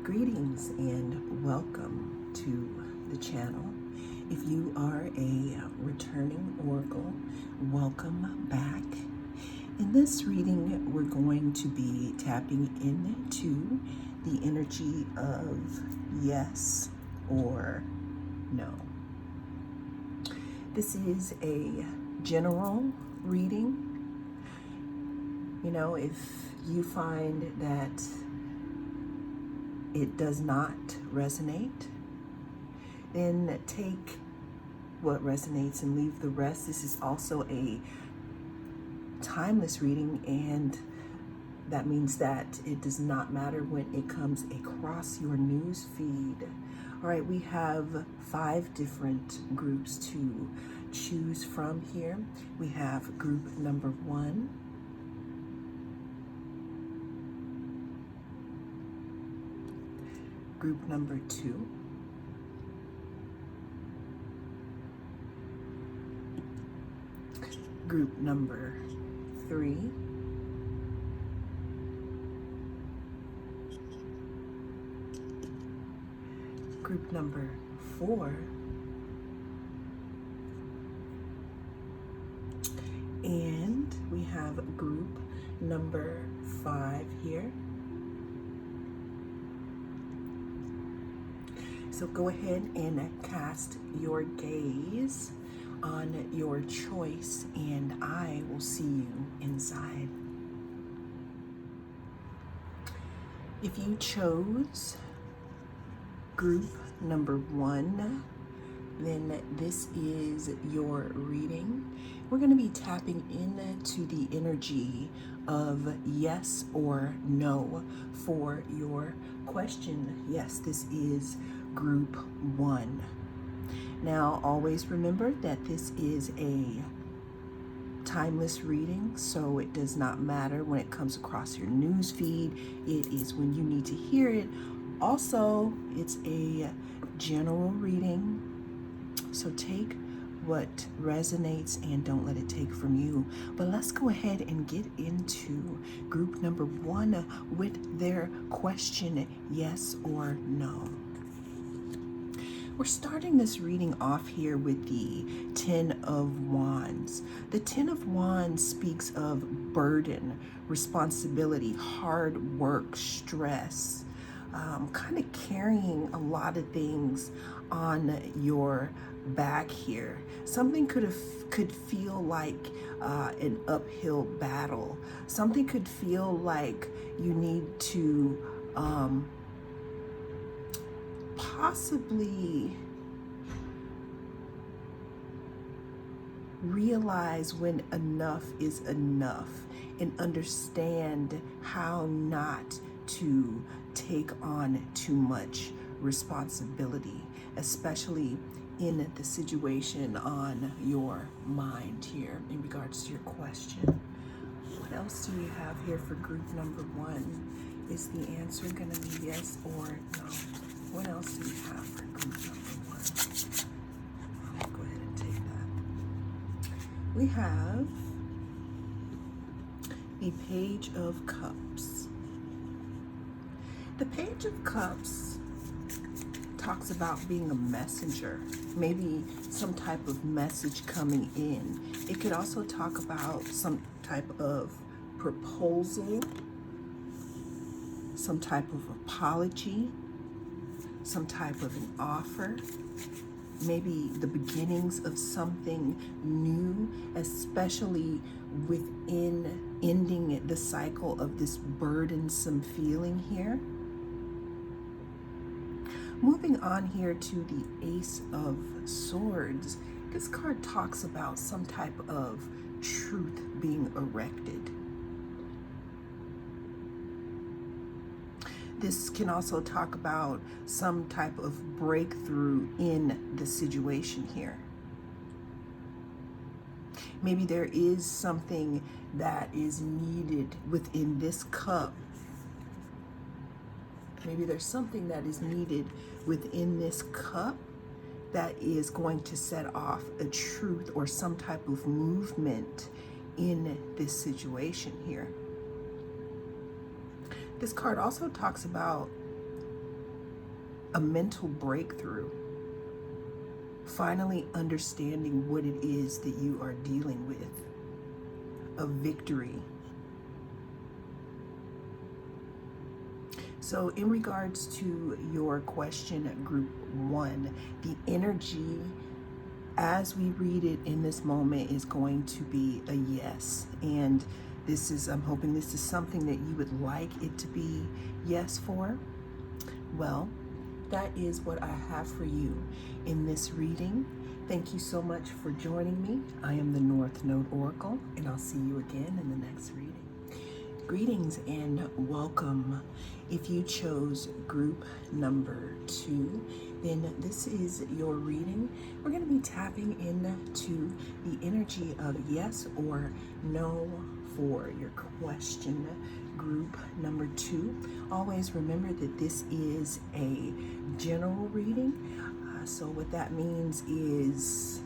Greetings and welcome to the channel. If you are a returning oracle, welcome back. In this reading, we're going to be tapping into the energy of yes or no. This is a general reading. You know, if you find that it does not resonate, then take what resonates and leave the rest. This is also a timeless reading, and that means that it does not matter when it comes across your news feed. All right, we have 5 different groups to choose from here. We have group number 1, group number 2, group number 3, group number 4, and we have group number 5 here. So go ahead and cast your gaze on your choice, and I will see you inside. If you chose group number 1, then this is your reading. We're going to be tapping into the energy of yes or no for your question. Yes, this is group 1. Now, always remember that this is a timeless reading, so it does not matter when it comes across your news feed. It is when you need to hear it. Also, it's a general reading, so take what resonates and don't let it take from you. But let's go ahead and get into group number 1 with their question, yes or no. We're starting this reading off here with the 10 of Wands. The 10 of Wands speaks of burden, responsibility, hard work, stress, kind of carrying a lot of things on your back here. Something could feel like an uphill battle. Something could feel like you need to possibly realize when enough is enough and understand how not to take on too much responsibility, especially in the situation on your mind here in regards to your question. What else do we have here for group number 1? Is the answer going to be yes or no? What else do we have for group number 1? I'll go ahead and take that. We have the Page of Cups. The Page of Cups talks about being a messenger, maybe some type of message coming in. It could also talk about some type of proposal, some type of apology, some type of an offer, maybe the beginnings of something new, especially within ending the cycle of this burdensome feeling here. Moving on here to the Ace of Swords, this card talks about some type of truth being erected. This can also talk about some type of breakthrough in the situation here. Maybe there is something that is needed within this cup. Maybe there's something that is needed within this cup that is going to set off a truth or some type of movement in this situation here. This card also talks about a mental breakthrough, finally understanding what it is that you are dealing with, a victory. So in regards to your question, group 1, the energy as we read it in this moment is going to be a yes. And this is, I'm hoping this is something that you would like it to be yes for. Well, that is what I have for you in this reading. Thank you so much for joining me. I am the North Node Oracle, and I'll see you again in the next reading. Greetings and welcome. If you chose group number 2, then this is your reading. We're going to be tapping into the energy of yes or no for your question, group number 2. Always remember that this is a general reading. So what that means is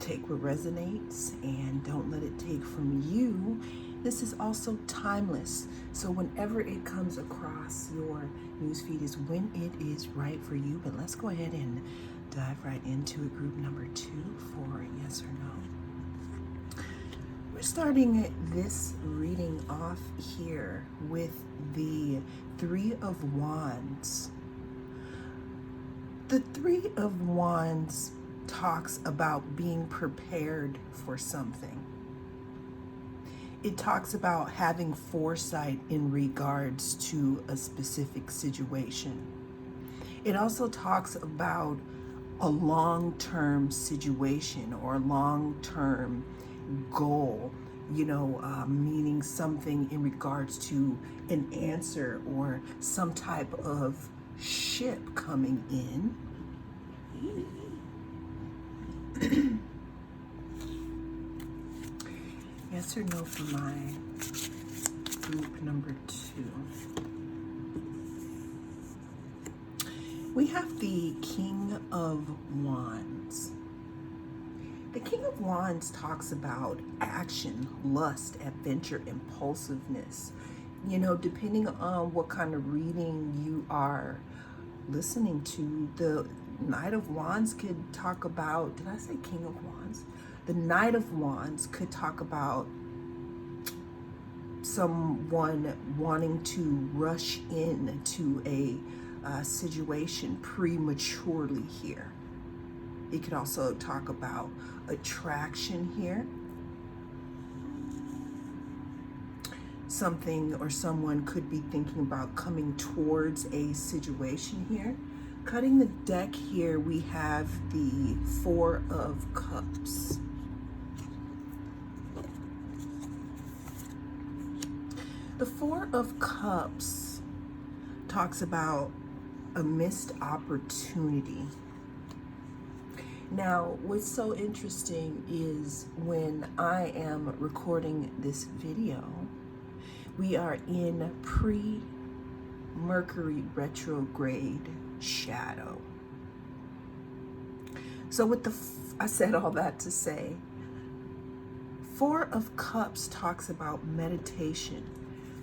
take what resonates and don't let it take from you. This is also timeless. So whenever it comes across your newsfeed is when it is right for you. But let's go ahead and dive right into it. Group number 2 for yes or no. We're starting this reading off here with the 3 of Wands. The 3 of Wands talks about being prepared for something. It talks about having foresight in regards to a specific situation. It also talks about a long-term situation or a long-term goal, meaning something in regards to an answer or some type of ship coming in. Yes or no for my group number 2. We have the King of Wands. The King of Wands talks about action, lust, adventure, impulsiveness. Depending on what kind of reading you are listening to, the Knight of Wands could talk about, did I say King of Wands? The Knight of Wands could talk about someone wanting to rush into a situation prematurely here. It could also talk about attraction here. Something or someone could be thinking about coming towards a situation here. Cutting the deck here, we have the 4 of Cups. The 4 of Cups talks about a missed opportunity. Now, what's so interesting is when I am recording this video, we are in pre-Mercury retrograde shadow. So with I said all that to say, 4 of Cups talks about meditation,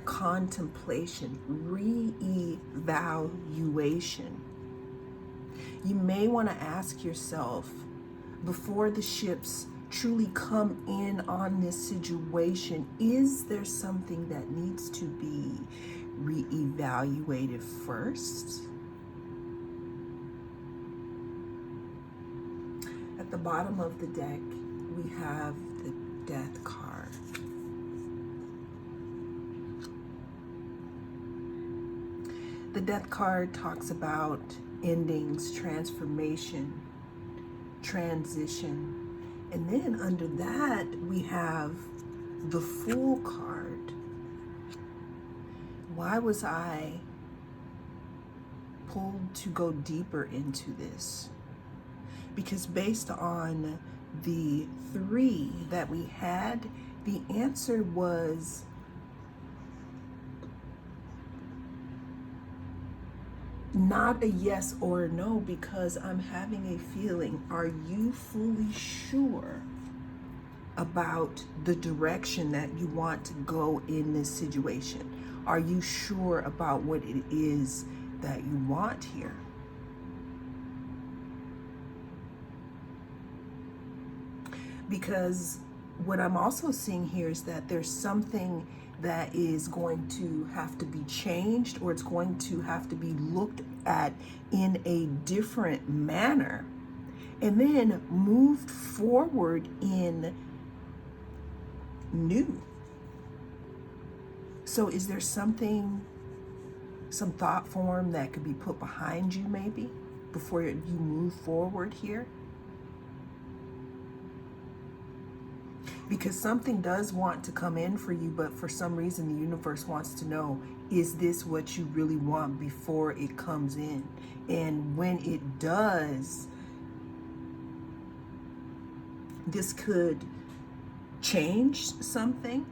contemplation, re-evaluation. You may want to ask yourself, before the ships truly come in on this situation, is there something that needs to be re-evaluated first? At the bottom of the deck, we have the Death card. The Death card talks about endings, transformation, transition. And then under that, we have the Fool card. Why was I pulled to go deeper into this? Because based on the 3 that we had, the answer was not a yes or a no, because I'm having a feeling. Are you fully sure about the direction that you want to go in this situation? Are you sure about what it is that you want here. Because what I'm also seeing here is that there's something that is going to have to be changed, or it's going to have to be looked at in a different manner, and then moved forward in new. So is there something, some thought form that could be put behind you maybe before you move forward here? Because something does want to come in for you, but for some reason the universe wants to know, is this what you really want before it comes in? And when it does, this could change something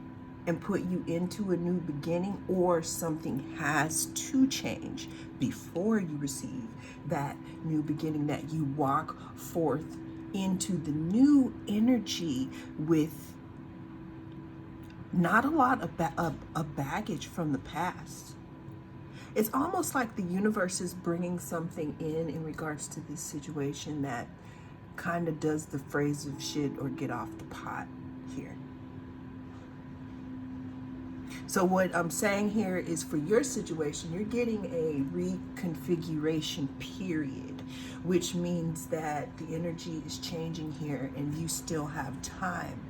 and put you into a new beginning, or something has to change before you receive that new beginning, that you walk forth into the new energy with not a lot of baggage from the past. It's almost like the universe is bringing something in regards to this situation that kind of does the phrase of shit or get off the pot here. So what I'm saying here is, for your situation, you're getting a reconfiguration period, which means that the energy is changing here and you still have time.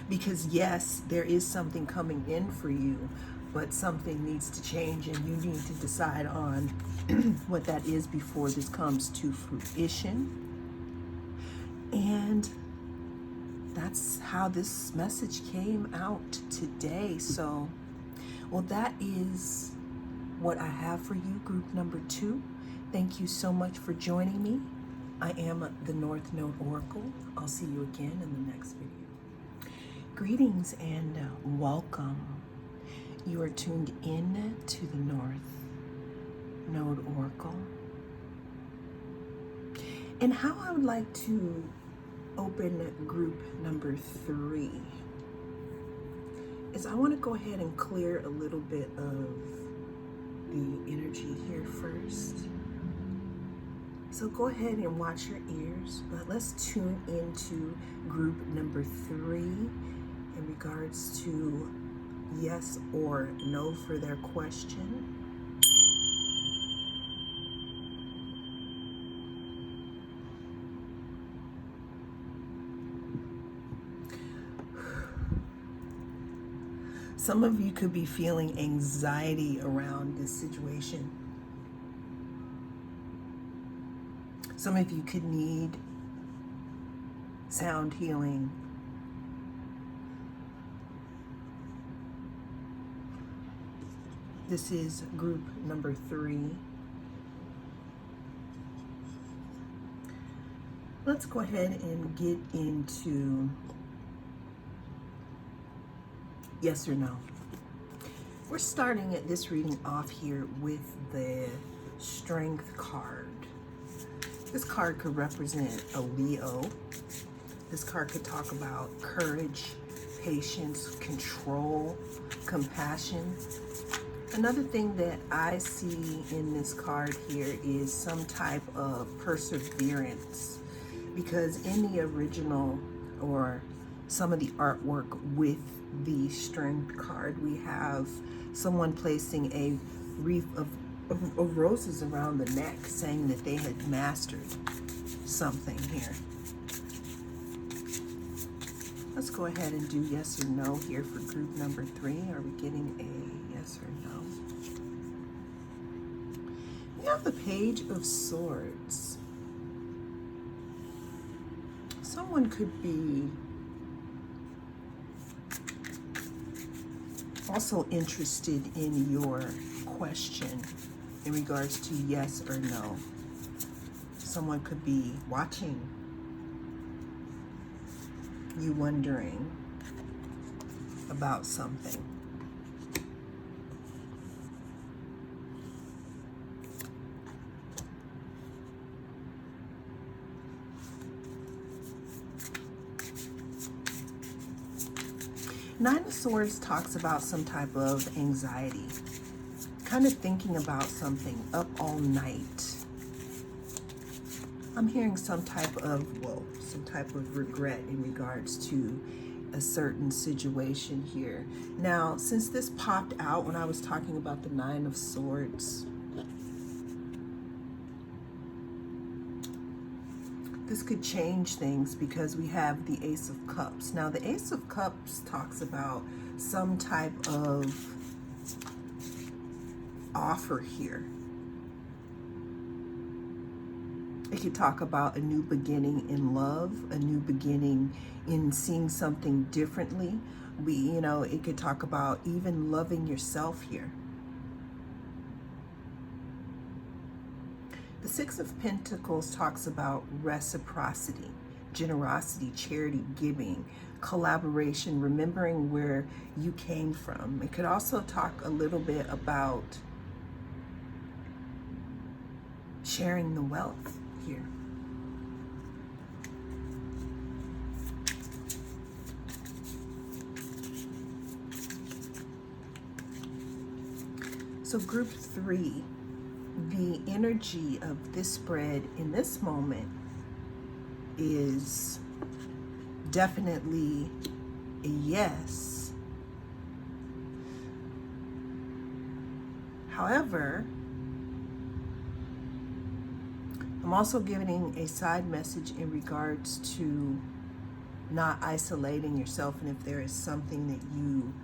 Because yes, there is something coming in for you, but something needs to change, and you need to decide on what that is before this comes to fruition. And that's how this message came out today. So, well, that is what I have for you, group number 2. Thank you so much for joining me. I am the North Node Oracle. I'll see you again in the next video. Greetings and welcome. You are tuned in to the North Node Oracle. And how I would like to open group number 3 is, I want to go ahead and clear a little bit of the energy here first. So go ahead and watch your ears, but let's tune into group number 3 in regards to yes or no for their question. Some of you could be feeling anxiety around this situation. Some of you could need sound healing. This is group number 3. Let's go ahead and get into yes or no. We're starting at this reading off here with the Strength card. This card could represent a Leo. This card could talk about courage, patience, control, compassion. Another thing that I see in this card here is some type of perseverance, because in the original, or some of the artwork with the Strength card, we have someone placing a wreath of roses around the neck, saying that they had mastered something here. Let's go ahead and do yes or no here for group number 3. Are we getting a yes or no? We have the Page of Swords. Someone could be also interested in your question in regards to yes or no. Someone could be watching you, wondering about something. Nine of Swords talks about some type of anxiety, kind of thinking about something, up all night. I'm hearing some type of regret in regards to a certain situation here. Now, since this popped out when I was talking about the Nine of Swords, this could change things because we have the Ace of Cups. Now, the Ace of Cups talks about some type of offer here. It could talk about a new beginning in love, a new beginning in seeing something differently. It could talk about even loving yourself here. The Six of Pentacles talks about reciprocity, generosity, charity, giving, collaboration, remembering where you came from. It could also talk a little bit about sharing the wealth here. So group 3, the energy of this spread in this moment is definitely a yes. However, I'm also giving a side message in regards to not isolating yourself, and if there is something that you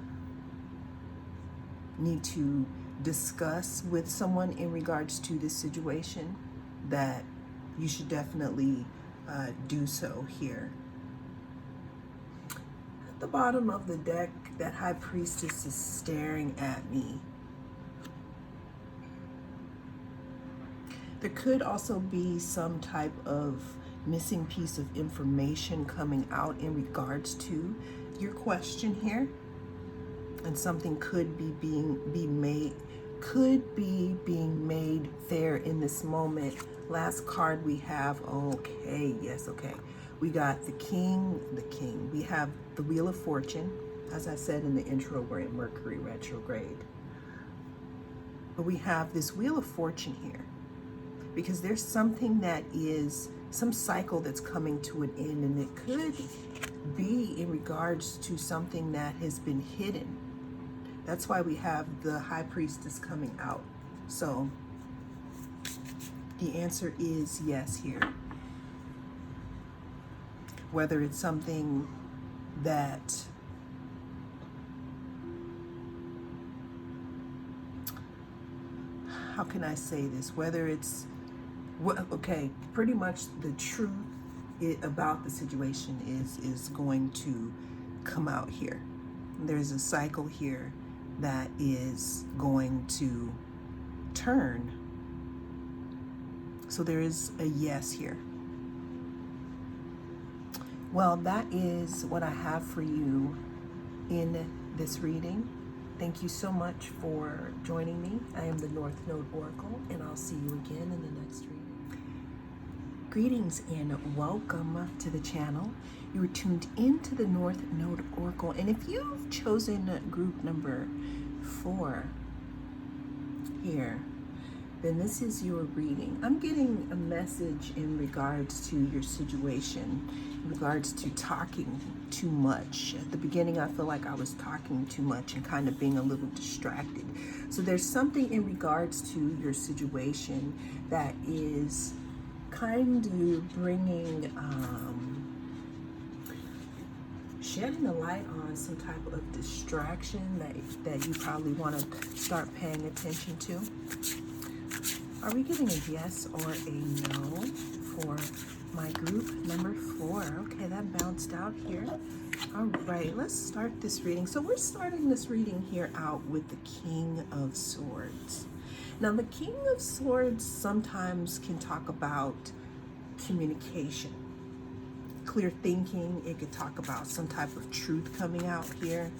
need to discuss with someone in regards to this situation, that you should definitely do so here. At the bottom of the deck, that High Priestess is staring at me. There could also be some type of missing piece of information coming out in regards to your question here, and something could be being made fair in this moment. Last card we have, okay, yes, okay. We got the king. We have the Wheel of Fortune. As I said in the intro, we're in Mercury retrograde. But we have this Wheel of Fortune here because there's something that is, some cycle that's coming to an end, and it could be in regards to something that has been hidden. That's why we have the High Priestess coming out. So the answer is yes here. Whether it's something that how can I say this? Whether it's, okay, pretty much the truth about the situation is going to come out here. There's a cycle here that is going to turn. So there is a yes here. Well, that is what I have for you in this reading. Thank you so much for joining me. I am the North Node Oracle, and I'll see you again in the next reading. Greetings and welcome to the channel. You are tuned into the North Node Oracle, and if you've chosen group number 4 here, then this is your reading. I'm getting a message in regards to your situation, in regards to talking too much. At the beginning, I feel like I was talking too much and kind of being a little distracted. So there's something in regards to your situation that is kind of bringing, shedding a light on some type of distraction that you probably want to start paying attention to. Are we getting a yes or a no for my group number 4? Okay, that bounced out here. All right, let's start this reading. So we're starting this reading here out with the King of Swords. Now, the King of Swords sometimes can talk about communication, clear thinking. It could talk about some type of truth coming out here.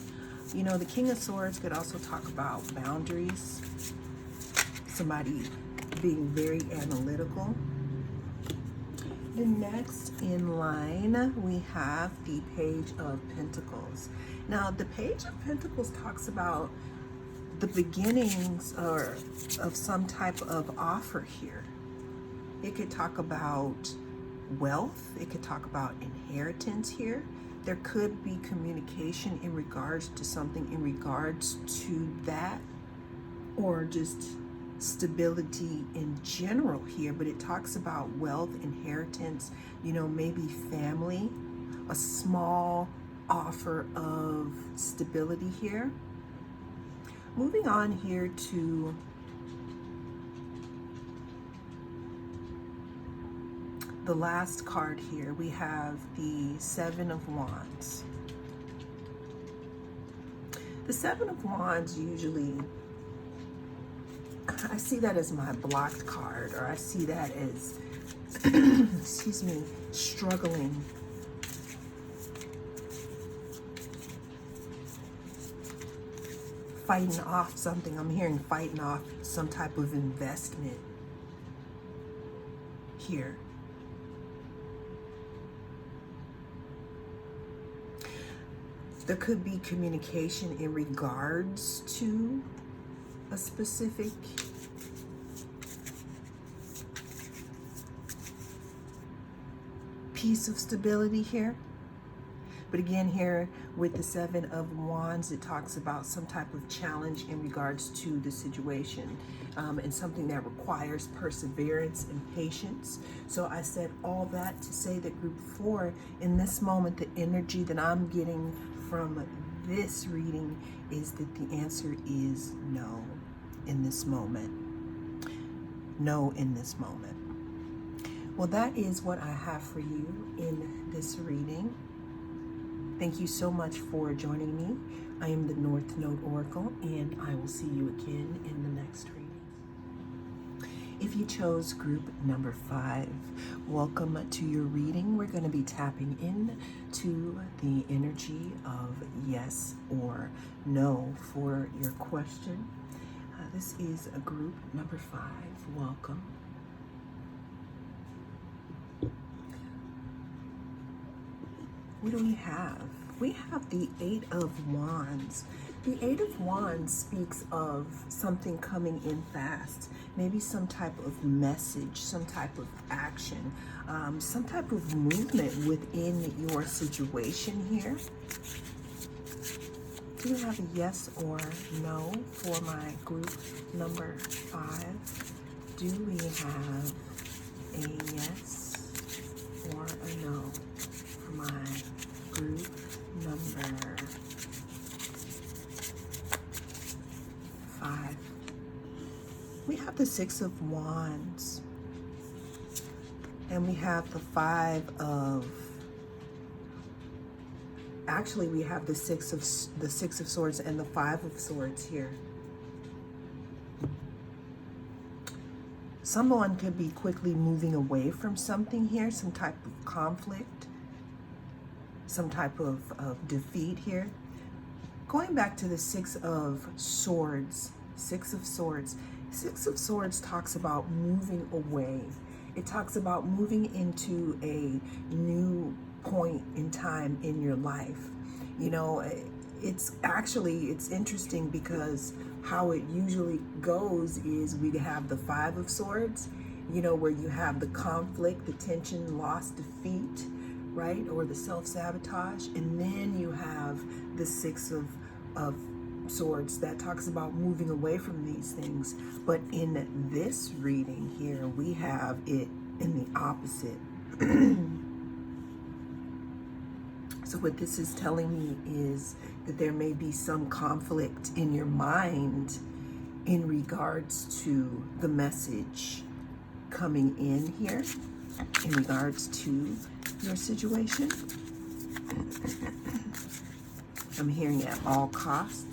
You know, the King of Swords could also talk about boundaries, somebody being very analytical. And next in line, we have the Page of Pentacles. Now, the Page of Pentacles talks about the beginnings or of some type of offer here. It could talk about wealth. It could talk about inheritance here. There could be communication in regards to something in regards to that, or just stability in general here. But it talks about wealth, inheritance, maybe family, a small offer of stability here. Moving on here to the last card here, we have the Seven of Wands. The Seven of Wands usually, I see that as my blocked card, or I see that as, excuse me, struggling. Fighting off something. I'm hearing fighting off some type of investment here. There could be communication in regards to a specific piece of stability here. But again, here with the Seven of Wands, it talks about some type of challenge in regards to the situation, and something that requires perseverance and patience. So I said all that to say that group 4, in this moment, the energy that I'm getting from this reading is that the answer is no in this moment. No in this moment. Well, that is what I have for you in this reading. Thank you so much for joining me. I am the North Node Oracle, and I will see you again in the next reading. If you chose group number 5, welcome to your reading. We're going to be tapping in to the energy of yes or no for your question. This is a group number 5. Welcome. What do we have? We have the Eight of Wands. The Eight of Wands speaks of something coming in fast, maybe some type of message, some type of action, some type of movement within your situation here. Do you have a yes or no for my group number 5? Do we have a yes or a no for my group number 5? We have the Six of Wands, and we have the Five of, actually we have the Six of Swords and the Five of Swords here. Someone could be quickly moving away from something here, some type of conflict, some type of defeat here. Going back to the Six of Swords, Six of Swords. Six of Swords talks about moving away. It talks about moving into a new point in time in your life. It's interesting because how it usually goes is we have the Five of Swords, where you have the conflict, the tension, loss, defeat, right? Or the self-sabotage. And then you have the Six of Swords that talks about moving away from these things. But in this reading here, we have it in the opposite. So what this is telling me is that there may be some conflict in your mind in regards to the message coming in here, in regards to your situation. I'm hearing at all costs.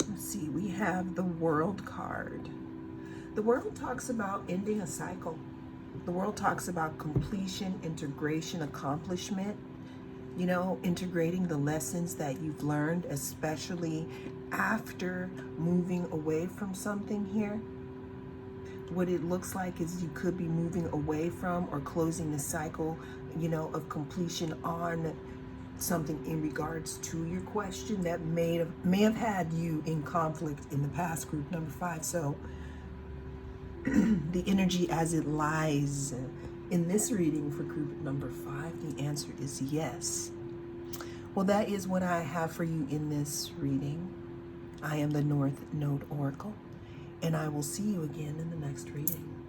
Let's see, we have the World card. The World talks about ending a cycle. The World talks about completion, integration, accomplishment, integrating the lessons that you've learned, especially after moving away from something here. What it looks like is you could be moving away from or closing the cycle, of completion on something in regards to your question that may have had you in conflict in the past, group number 5. So the energy as it lies in this reading for group number 5, the answer is yes. Well, that is what I have for you in this reading. I am the North Node Oracle, and I will see you again in the next reading.